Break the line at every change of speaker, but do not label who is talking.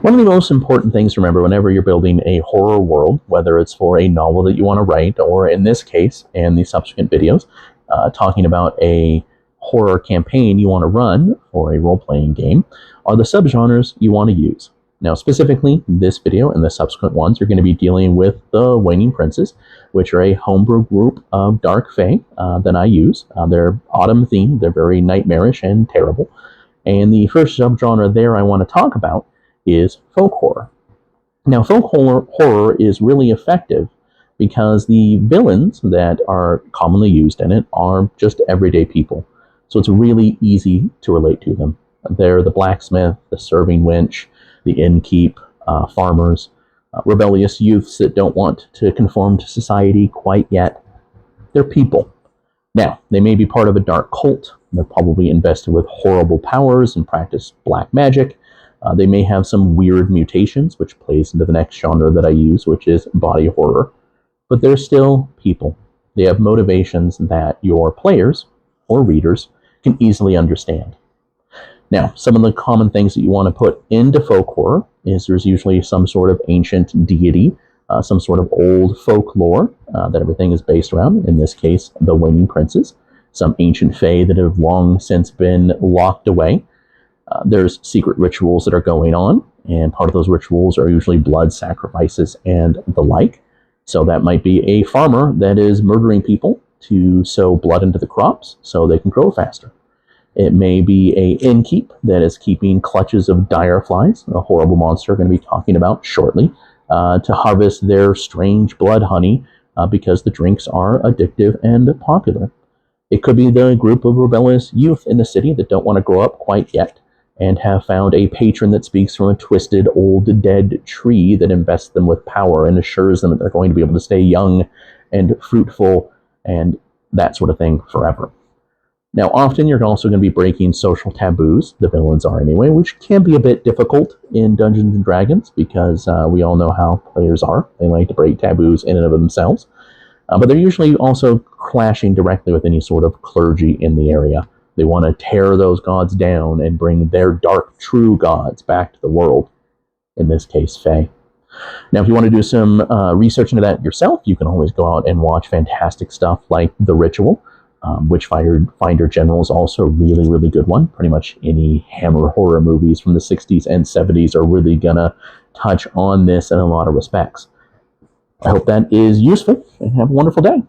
One of the most important things to remember whenever you're building a horror world, whether it's for a novel that you want to write, or in this case, and the subsequent videos, talking about a horror campaign you want to run for a role-playing game, are the subgenres you want to use. Now, specifically, this video and the subsequent ones are going to be dealing with the Waning Princes, which are a homebrew group of dark fae that I use. They're autumn-themed, they're very nightmarish and terrible. And the first subgenre there I want to talk about is folk horror. Now, horror is really effective because the villains that are commonly used in it are just everyday people. So it's really easy to relate to them. They're the blacksmith, the serving wench, the innkeep, farmers, rebellious youths that don't want to conform to society quite yet. They're people. Now, they may be part of a dark cult. They're probably invested with horrible powers and practice black magic. They may have some weird mutations, which plays into the next genre that I use, which is body horror. But they're still people. They have motivations that your players or readers can easily understand. Now, some of the common things that you want to put into folk horror is there's usually some sort of ancient deity, some sort of old folklore that everything is based around, in this case, the Waning Princes, some ancient fae that have long since been locked away. There's secret rituals that are going on, and part of those rituals are usually blood sacrifices and the like. So that might be a farmer that is murdering people to sow blood into the crops so they can grow faster. It may be a innkeep that is keeping clutches of dire flies, a horrible monster we're going to be talking about shortly, to harvest their strange blood honey because the drinks are addictive and popular. It could be the group of rebellious youth in the city that don't want to grow up quite yet and have found a patron that speaks from a twisted, old, dead tree that invests them with power and assures them that they're going to be able to stay young and fruitful and that sort of thing forever. Now, often you're also going to be breaking social taboos, the villains are anyway, which can be a bit difficult in Dungeons & Dragons because we all know how players are. They like to break taboos in and of themselves. But they're usually also clashing directly with any sort of clergy in the area. They want to tear those gods down and bring their dark, true gods back to the world, in this case, fae. Now, if you want to do some research into that yourself, you can always go out and watch fantastic stuff like The Ritual. Witchfinder General is also a really, really good one. Pretty much any Hammer horror movies from the 60s and 70s are really going to touch on this in a lot of respects. I hope that is useful, and have a wonderful day.